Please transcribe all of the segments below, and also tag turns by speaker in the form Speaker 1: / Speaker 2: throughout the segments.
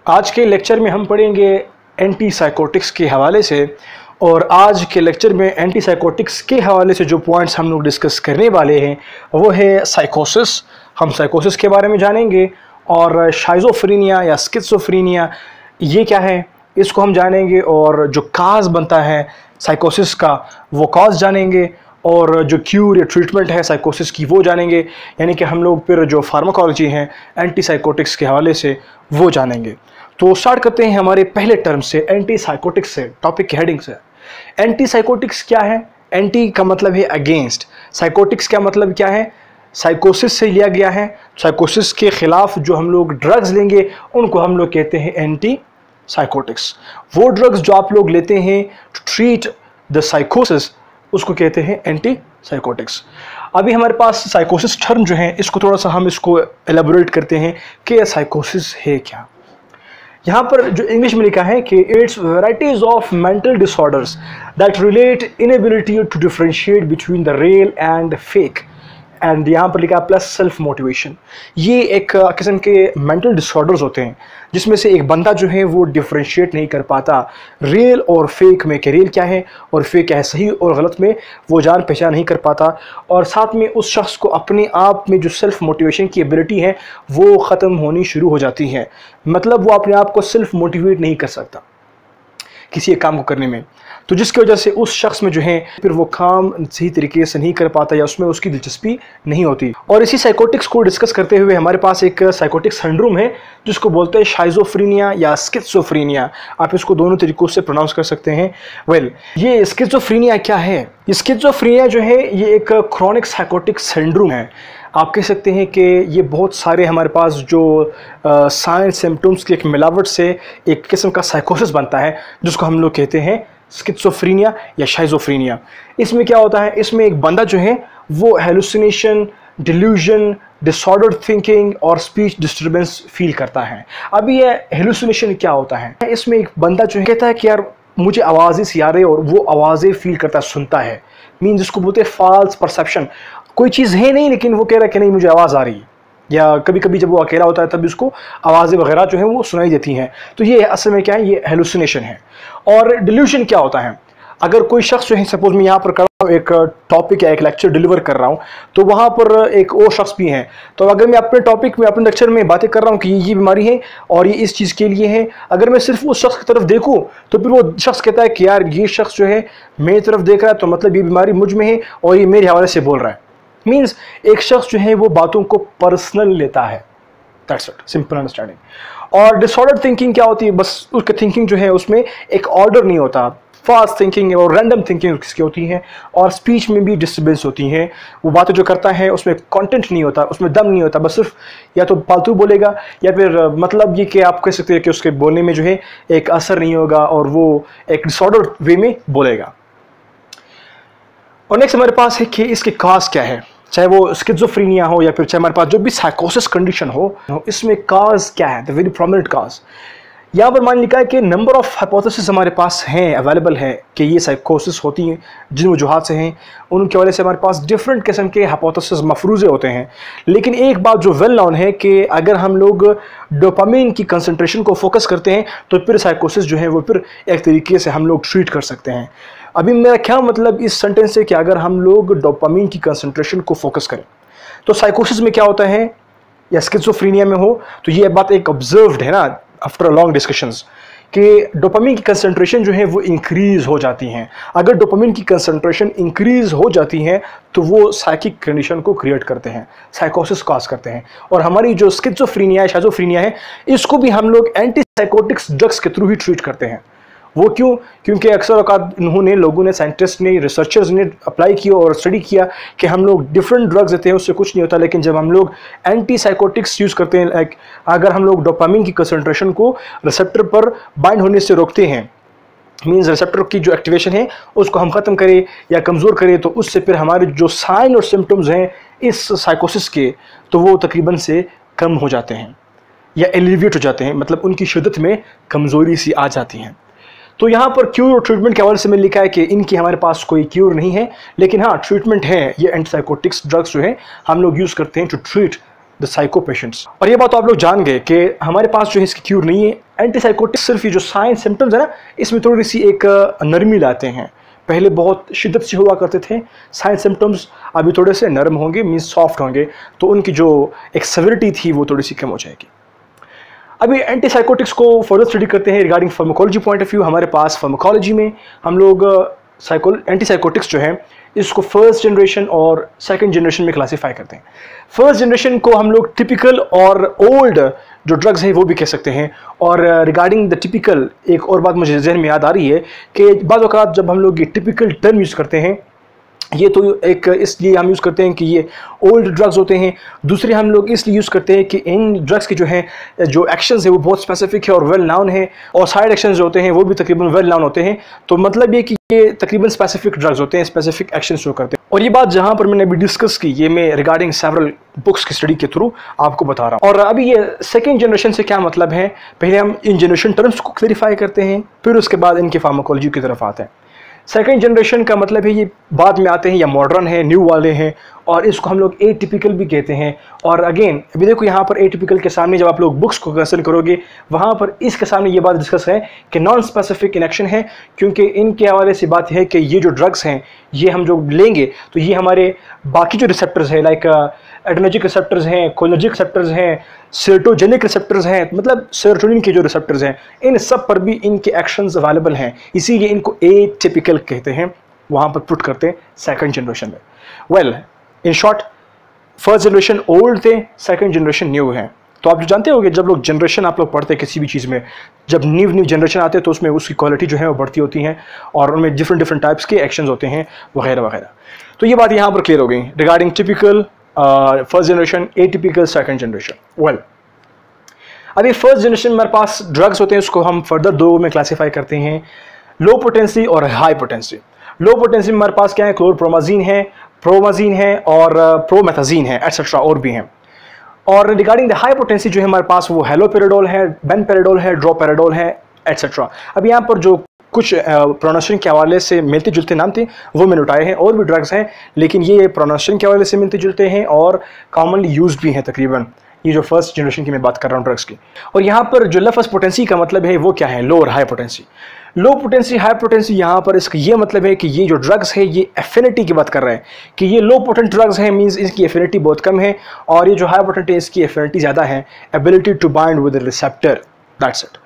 Speaker 1: आज के लेक्चर में हम पढ़ेंगे एंटी साइकोटिक्स के हवाले से। और आज के लेक्चर में एंटी साइकोटिक्स के हवाले से जो पॉइंट्स हम लोग डिस्कस करने वाले हैं वो है साइकोसिस। हम साइकोसिस के बारे में जानेंगे और शाइज़ोफ्रेनिया या स्किज़ोफ्रेनिया ये क्या है इसको हम जानेंगे, और जो काज बनता है साइकोसिस का वो काज जानेंगे, और जो क्यूर या ट्रीटमेंट है साइकोसिस की वो जानेंगे। यानी कि हम लोग फिर जो फार्माकोलॉजी है एंटी साइकोटिक्स के हवाले से वो जानेंगे। तो स्टार्ट करते हैं हमारे पहले टर्म से, एंटी साइकोटिक्स से। टॉपिक की हेडिंग से एंटी साइकोटिक्स क्या है। एंटी का मतलब है अगेंस्ट, साइकोटिक्स का मतलब क्या है, साइकोसिस से लिया गया है। साइकोसिस के खिलाफ जो हम लोग ड्रग्स लेंगे उनको हम लोग कहते हैं एंटी साइकोटिक्स। वो ड्रग्स जो आप लोग लेते हैं टू ट्रीट द साइकोसिस उसको कहते हैं एंटी साइकोटिक्स। अभी हमारे पास साइकोसिस टर्म जो है इसको थोड़ा सा हम इसको एलेबोरेट करते हैं कि साइकोसिस है क्या। यहाँ पर जो इंग्लिश में लिखा है कि it's varieties of mental disorders that relate inability to differentiate between the real and fake, and यहाँ पर लिखा है प्लस सेल्फ मोटिवेशन। ये एक किस्म के मेंटल डिसऑर्डर्स होते हैं जिसमें से एक बंदा जो है वो डिफरेंशिएट नहीं कर पाता रियल और फेक में, कि रियल क्या है और फेक क्या है, सही और गलत में वो जान पहचान नहीं कर पाता। और साथ में उस शख्स को अपने आप में जो सेल्फ मोटिवेशन की एबिलिटी है वो ख़त्म होनी शुरू हो जाती है। मतलब वो अपने आप को सेल्फ मोटिवेट नहीं कर सकता किसी एक काम को करने में, तो जिसकी वजह से उस शख्स में जो है फिर वो काम सही तरीके से नहीं कर पाता या उसमें उसकी दिलचस्पी नहीं होती। और इसी साइकोटिक्स को डिस्कस करते हुए हमारे पास एक साइकोटिक सिंड्रोम है जिसको बोलते हैं शाइज़ोफ्रेनिया या स्किज़ोफ्रेनिया। आप इसको दोनों तरीकों से प्रोनाउंस कर सकते हैं। ये स्किज़ोफ्रेनिया क्या है। ये स्किज़ोफ्रेनिया जो है ये एक क्रॉनिक साइकोटिक सिंड्रोम है। आप कह सकते हैं कि ये बहुत सारे हमारे पास जो साइन सिम्टम्स की एक मिलावट से एक किस्म का साइकोसिस बनता है जिसको हम लोग कहते हैं स्किज़ोफ्रेनिया या शाइज़ोफ्रेनिया। इसमें क्या होता है, इसमें एक बंदा जो है वो हेलुसिनेशन, डिल्यूजन, डिसऑर्डर्ड थिंकिंग और स्पीच डिस्टर्बेंस फील करता है। अब ये हेलुसिनेशन क्या होता है, इसमें एक बंदा जो है कहता है कि यार मुझे आवाज़ें सी आ रही है, और वो आवाज़ें फील करता है, सुनता है। मीन जिसको बोलते हैं फॉल्स परसेप्शन, कोई चीज़ है नहीं लेकिन वो कह रहा है कि नहीं मुझे आवाज़ आ रही है। या कभी कभी जब वो अकेला होता है तब उसको आवाज़ें वगैरह जो है वो सुनाई देती हैं। तो ये असल में क्या है, ये हेलुसिनेशन है। और डिल्यूशन क्या होता है, अगर कोई शख्स जो है, सपोज मैं यहाँ पर कर रहा हूँ एक टॉपिक या एक लेक्चर डिलीवर कर रहा हूँ, तो वहाँ पर एक और शख्स भी हैं, तो अगर मैं अपने टॉपिक में अपने लेक्चर में बातें कर रहा हूँ कि ये बीमारी है और ये इस चीज़ के लिए है, अगर मैं सिर्फ उस शख्स की तरफ देखूँ तो फिर वो शख्स कहता है कि यार ये शख्स जो है मेरी तरफ देख रहा है तो मतलब ये बीमारी मुझ में है और ये मेरे हवाले से बोल रहा है। मीन्स एक शख्स जो है वो बातों को पर्सनल लेता है। That's it, simple understanding. और डिसऑर्डर्ड थिंकिंग क्या होती है, बस उसकी थिंकिंग जो है उसमें एक ऑर्डर नहीं होता, फास्ट थिंकिंग और रैंडम थिंकिंग किसकी होती है। और स्पीच में भी डिस्टर्बेंस होती है, वो बातें जो करता है उसमें कंटेंट नहीं होता, उसमें दम नहीं होता, बस सिर्फ या तो फालतू बोलेगा या फिर मतलब ये कि आप कह सकते हैं कि उसके बोलने में जो है एक असर नहीं होगा और वो एक डिसऑर्डर वे में बोलेगा। और नेक्स्ट हमारे पास है कि इसके काज क्या है, चाहे वो स्किज़ोफ्रेनिया हो या फिर चाहे हमारे पास जो भी साइकोसिस कंडीशन हो, इसमें काज क्या है, द वेरी प्रोमिनेंट काज। यहाँ पर मान लिखा है कि नंबर ऑफ हाइपोथेसिस हमारे पास हैं, अवेलेबल है कि ये साइकोसिस होती हैं जिन वजूहात से हैं, उनकी वजह से हमारे पास डिफरेंट किस्म के हाइपोथेसिस मफरूज़े होते हैं। लेकिन एक बात जो वेल नोन है कि अगर हम लोग डोपामिन की कंसंट्रेशन को फोकस करते हैं तो फिर साइकोसिस जो है वो फिर एक तरीके से हम लोग ट्रीट कर सकते हैं। अभी मेरा क्या मतलब इस सेंटेंस से कि अगर हम लोग डोपामिन की कंसंट्रेशन को फोकस करें तो साइकोसिस में क्या होता है या स्किज़ोफ्रेनिया में हो, तो ये बात एक ऑब्जर्व्ड है ना आफ्टर अ लॉन्ग डिस्कशंस कि डोपामिन की कंसंट्रेशन जो है वो इंक्रीज़ हो जाती हैं। अगर डोपामिन की कंसंट्रेशन इंक्रीज़ हो जाती है तो वो साइकिक कंडीशन को क्रिएट करते हैं, साइकोसिस कॉज करते हैं। और हमारी जो स्किज़ोफ्रेनिया है, शाइज़ोफ्रेनिया है, इसको भी हम लोग एंटी साइकोटिक्स ड्रग्स के थ्रू ही ट्रीट करते हैं। वो क्यों? क्योंकि अक्सर औकात लोगों ने, साइंटिस्ट ने, रिसर्चर्स ने अप्लाई किया और स्टडी किया कि हम लोग डिफरेंट ड्रग्स देते हैं उससे कुछ नहीं होता, लेकिन जब हम लोग एंटी साइकोटिक्स यूज़ करते हैं, लाइक अगर हम लोग डोपामिन की कंसंट्रेशन को रिसेप्टर पर बाइंड होने से रोकते हैं, मीन्स रिसेप्टर की जो एक्टिवेशन है उसको हम ख़त्म करें या कमज़ोर करें, तो उससे फिर हमारे जो साइन और सिम्टम्स हैं इस साइकोसिस के तो वो तकरीबन से कम हो जाते हैं या एलिविएट हो जाते हैं, मतलब उनकी शिद्दत में कमज़ोरी सी आ जाती हैं। तो यहाँ पर क्यूर और ट्रीटमेंट के हवाले से मैंने लिखा है कि इनकी हमारे पास कोई क्यूर नहीं है, लेकिन हाँ ट्रीटमेंट है। ये एंटीसाइकोटिक्स ड्रग्स जो है हम लोग यूज़ करते हैं to treat the psycho patients. और ये बात तो आप लोग जान गए कि हमारे पास जो है इसकी क्यूर नहीं है। एंटीसाइकोटिक्स सिर्फ ये जो साइन सिम्टम्स है ना, इसमें थोड़ी सी एक नरमी लाते हैं। पहले बहुत शिद्दत से हुआ करते थे साइन सिम्टम्स, अभी थोड़े से नरम होंगे, मीन्स सॉफ्ट होंगे, तो उनकी जो एक सेवरिटी थी वो थोड़ी सी कम हो जाएगी। अभी एंटीसाइकोटिक्स को फर्दर स्टडी करते हैं regarding pharmacology point of view. हमारे पास फार्माकोलॉजी में हम लोग एंटीसाइकोटिक्स जो है इसको फर्स्ट जनरेशन और सेकंड जनरेशन में क्लासीफाई करते हैं। फर्स्ट जनरेशन को हम लोग टिपिकल और ओल्ड जो ड्रग्स हैं वो भी कह सकते हैं। और रिगार्डिंग द टिपिकल एक और बात मुझे जहन में याद आ रही है कि बाज़ औक़ात जब हम लोग ये टिपिकल टर्म यूज़ करते हैं, ये तो एक इसलिए हम यूज़ करते हैं कि ये ओल्ड ड्रग्स होते हैं, दूसरे हम लोग इसलिए यूज़ करते हैं कि इन ड्रग्स के जो हैं जो एक्शंस है वो बहुत स्पेसिफिक है और वेल नाउन है, और साइड एक्शंस जो होते हैं वो भी तकरीबन वेल नाउन होते हैं। तो मतलब ये कि ये तकरीबन स्पेसिफिक ड्रग्स होते हैं, स्पेसिफिक एक्शंस जो करते हैं। और ये बात जहाँ पर मैंने अभी डिस्कस की, ये मैं रिगार्डिंग सेवरल बुक्स की स्टडी के थ्रू आपको बता रहा हूँ। और अभी ये सेकेंड जनरेशन से क्या मतलब है, पहले हम इन जनरेशन टर्म्स को क्लेरिफाई करते हैं, फिर उसके बाद इनके फार्माकोलॉजी की तरफ आते हैं। सेकेंड जनरेशन का मतलब है ये बाद में आते हैं या मॉडर्न है, न्यू वाले हैं, और इसको हम लोग एटिपिकल भी कहते हैं। और अगेन अभी देखो यहाँ पर एटिपिकल के सामने जब आप लोग बुक्स को कंसर्न करोगे वहाँ पर इसके सामने ये बात डिस्कस है कि नॉन स्पेसिफिक इन एक्शन है, क्योंकि इनके हवाले से बात है कि ये जो ड्रग्स हैं ये हम जो लेंगे तो ये हमारे बाकी जो रिसेप्टर्स हैं लाइक एड्रेनर्जिक रिसेप्टर्स हैं, कोलिनर्जिक रिसेप्टर्स हैं, सेरोटोजेनिक रिसेप्टर्स हैं, मतलब सेरोटोनिन के जो रिसेप्टर्स हैं, इन सब पर भी इनके एक्शंस अवेलेबल हैं, इसीलिए इनको एटिपिकल कहते हैं। वहाँ पर पुट करते हैं सेकंड जनरेशन में। Well in short, first generation old थे, सेकंड जनरेशन न्यू है। तो आप जो जानते होंगे जब लोग जनरेशन आप लोग पढ़ते हैं किसी भी चीज़ में, जब न्यू जनरेशन आते हैं तो उसमें उसकी क्वालिटी जो है वो बढ़ती होती हैं और उनमें डिफरेंट टाइप्स के एक्शंस होते हैं वगैरह वगैरह। तो ये बात यहाँ पर क्लियर हो गई regarding typical first generation, atypical second generation. Well अभी फर्स्ट जनरेशन में हमारे पास ड्रग्स होते हैं, उसको हम फर्दर दो में क्लासीफाई करते हैं, लो पोटेंसी और हाई पोटेंसी। लो पोटेंसी में हमारे पास क्या है, क्लोरप्रोमाजीन है, प्रोमाजीन है और प्रोमेथाजीन है एटसेट्रा और भी हैं। और रिगार्डिंग द हाई पोटेंसी जो है हमारे पास वो हेलोपेराडोल है, बेनपेराडोल है, ड्रोपेराडोल है एटसेट्रा। अब यहाँ पर जो कुछ प्रोनाउंसिएशन के हवाले से मिलते जुलते नाम थे वो मैंने उठाए हैं, और भी ड्रग्स हैं लेकिन ये प्रोनाउंसिएशन के हवाले से मिलते जुलते हैं और कॉमनली यूज भी हैं तकरीबन, ये जो फर्स्ट जनरेशन की मैं बात कर रहा हूँ ड्रग्स की। और यहाँ पर जो लफ्ज़ पोटेंसी का मतलब है वो क्या है, लो और हाई पोटेंसी। लो पोटेंसी, हाई पोटेंसी, यहाँ पर इसका ये मतलब है कि ये जो ड्रग्स है ये एफिनिटी की बात कर रहे हैं कि ये लो पोटेंट ड्रग्स हैं, मींस इसकी एफिनिटी बहुत कम है, और ये जो हाई पोटेंट है इसकी एफिनिटी ज़्यादा है, ability to bind with receptor, that's it.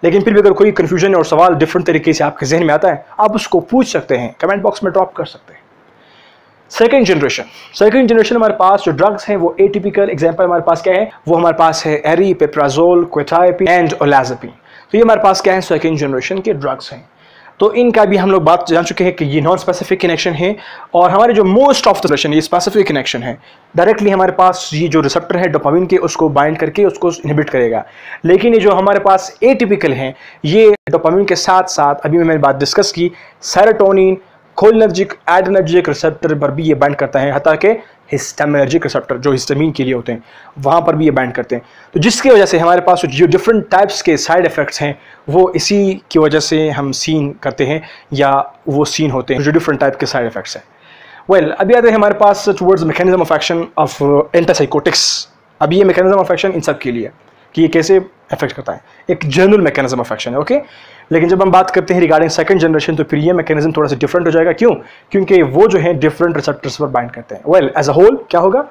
Speaker 1: लेकिन फिर भी अगर कोई कन्फ्यूजन और सवाल डिफरेंट तरीके से आपके जहन में आता है आप उसको पूछ सकते हैं, कमेंट बॉक्स में ड्रॉप कर सकते हैं। सेकेंड जनरेशन हमारे पास जो ड्रग्स हैं वो एटिपिकल, एग्जांपल हमारे पास क्या है, वो हमारे पास है एरिपेप्राजोल, क्वेटाइपिन एंड ओलाज़ेपिन। तो ये हमारे पास क्या है, सेकेंड जनरेशन के ड्रग्स हैं। तो इनका भी हम लोग बात जान चुके हैं कि ये नॉन स्पेसिफिक कनेक्शन है, और हमारे जो मोस्ट ऑफ द रिलेशन ये स्पेसिफिक कनेक्शन है। डायरेक्टली हमारे पास ये जो रिसेप्टर है डोपामिन के उसको बाइंड करके उसको इनहिबिट करेगा, लेकिन ये जो हमारे पास एटिपिकल हैं ये डोपामिन के साथ साथ अभी मैंने बात डिस्कस की सेरोटोनिन, कोलिनर्जिक, एड्रेनर्जिक रिसेप्टर पर भी ये बाइंड करता है, हत्ता के हिस्टामिनर्जिक रिसेप्टर जो हिस्टामिन के लिए होते हैं वहाँ पर भी ये बाइंड करते हैं। तो जिसकी वजह से हमारे पास जो डिफरेंट टाइप्स के साइड इफ़ेक्ट्स हैं वो इसी की वजह से हम सीन करते हैं या वो सीन होते हैं जो डिफरेंट टाइप के साइड इफ़ेक्ट्स हैं। वेल अभी आते हैं हमारे पास towards mechanism of action of antipsychotics. अभी ये मैकेनिज्म ऑफ एक्शन इन सब के लिए कि ये कैसे अफेक्ट करता है, एक जनरल मैकेनिज्म ऑफ एक्शन है, ओके। लेकिन जब हम बात करते हैं रिगार्डिंग सेकंड जनरेशन तो फिर ये मैकेनिज्म थोड़ा सा डिफरेंट हो जाएगा। क्यों? क्योंकि वो जो है डिफरेंट रिसेप्टर्स पर बाइंड करते हैं। वेल एज अ होल क्या होगा,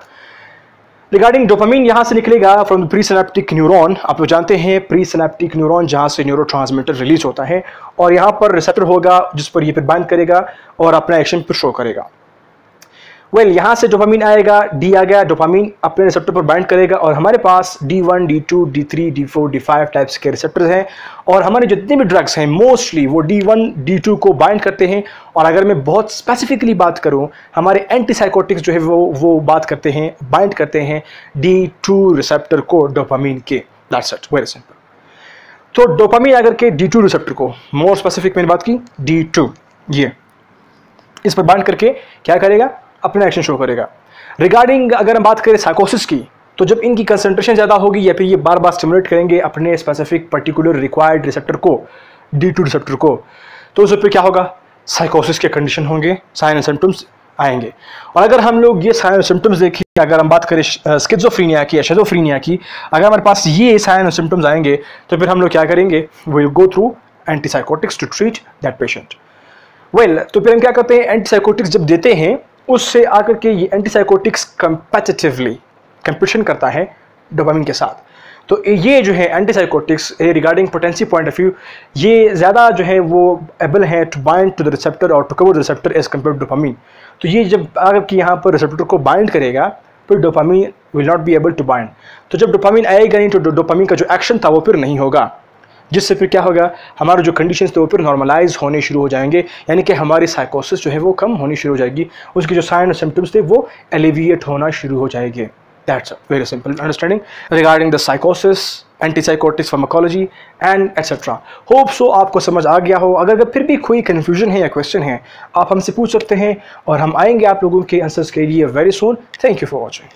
Speaker 1: रिगार्डिंग डोपामिन यहाँ से निकलेगा from the pre synaptic neuron. आप लोग जानते हैं प्री सिनेप्टिक न्यूरॉन जहाँ से न्यूरोट्रांसमीटर रिलीज होता है, और यहाँ पर रिसेप्टर होगा जिस पर ये फिर बाइंड करेगा और अपना एक्शन फिर शो करेगा। वेल यहाँ से डोपामिन आएगा, डी आ गया, डोपामिन अपने रिसेप्टर पर बाइंड करेगा, और हमारे पास D1, D2, D3, D4, D5 types के रिसेप्टर्स हैं, और हमारे जितने भी ड्रग्स हैं मोस्टली वो D1, D2 को बाइंड करते हैं। और अगर मैं बहुत स्पेसिफिकली बात करूं, हमारे एंटीसाइकोटिक्स जो है वो बात करते हैं, बाइंड करते हैं D2 रिसेप्टर को डोपामिन के। That's it, very simple. तो डोपामिन अगर के D2 रिसेप्टर को, मोर स्पेसिफिक मैंने बात की D2, ये इस पर बाइंड करके क्या करेगा, अपना एक्शन शो करेगा। रिगार्डिंग अगर हम बात करें साइकोसिस की, तो जब इनकी कंसंट्रेशन ज़्यादा होगी या फिर ये बार बार स्टिमुलेट करेंगे अपने स्पेसिफिक पर्टिकुलर रिक्वायर्ड रिसेप्टर को, D2 रिसेप्टर को, तो उस पर क्या होगा, साइकोसिस के कंडीशन होंगे, साइन एंड सिम्टम्स आएंगे। और अगर हम लोग ये साइन और सिम्टम्स देखें, अगर हम बात करें स्किज़ोफ्रीनिया की या शिज़ोफ्रीनिया की, अगर हमारे पास ये साइन और सिम्टम्स आएंगे तो फिर हम लोग क्या करेंगे, we will go through antipsychotics to treat that patient. Well, तो फिर हम क्या करते हैं, एंटीसाइकोटिक्स जब देते हैं उससे आकर के ये एंटीसाइकोटिक्स कंपैटिटिवली कंपटीशन करता है डोपामिन के साथ। तो ये जो है antipsychotics regarding potency point of view, ये ज़्यादा जो है वो एबल है to bind to the receptor और to cover the receptor as compare to dopamine. तो ये जब आकर कि यहाँ पर रिसेप्टर को बाइंड करेगा फिर dopamine will not be able to bind. तो जब डोपामिन आएगा नहीं तो डोपामिन का जो एक्शन था वो फिर नहीं होगा, जिससे फिर क्या होगा, हमारे जो कंडीशंस थे वो फिर नॉर्मलाइज होने शुरू हो जाएंगे, यानी कि हमारी साइकोसिस जो है वो कम होनी शुरू हो जाएगी, उसके जो साइन और सिम्टम्स थे वो एलिविएट होना शुरू हो जाएंगे। That's a very simple understanding regarding the psychosis, antipsychotics, pharmacology and etc. Hope so आपको समझ आ गया हो। अगर फिर भी कोई confusion है या question है, आप हमसे पूछ सकते हैं और हम आएंगे आप लोगों के आंसर्स के लिए very soon. Thank you for watching.